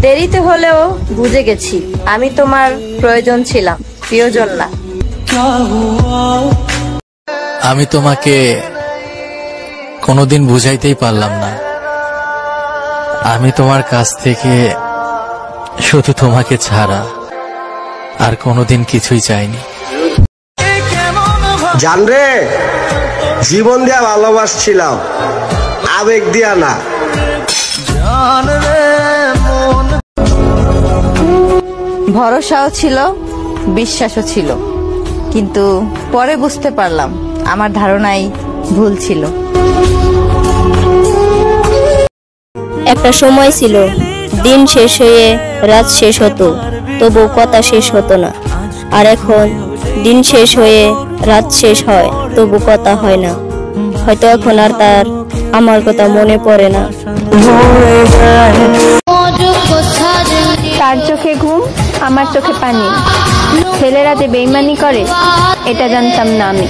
দেরিতে হলেও বুঝে গেছি আমি তোমার প্রয়োজন ছিলাম, প্রিয়জন না। আমি তোমাকে কোনোদিন বুঝাইতেই পারলাম না। আমি তোমার কাছ থেকে শুধু তোমাকে ছাড়া আর কোনোদিন কিছুই চাইনি। জানরে, জীবন দিয়া ভালোবাসছিলাম, আবেগ দিয়া না। ভরসাও ছিল, বিশ্বাসও ছিল, কিন্তু পরে বুঝতে পারলাম আমার ধারণাই ভুল ছিল। একটা সময় ছিল দিন শেষ হয়ে রাত শেষ হতো, তবু কথা শেষ হতো না। আর এখন দিন শেষ হয়ে রাত শেষ হয়, তবু কথা হয় না। হয়তো এখন আর তার আমার কথা মনে পড়ে না। তার চোখে ঘুম, আমার চোখে পানি। ছেলেরা যে বেইমানি করে এটা জানতাম না আমি।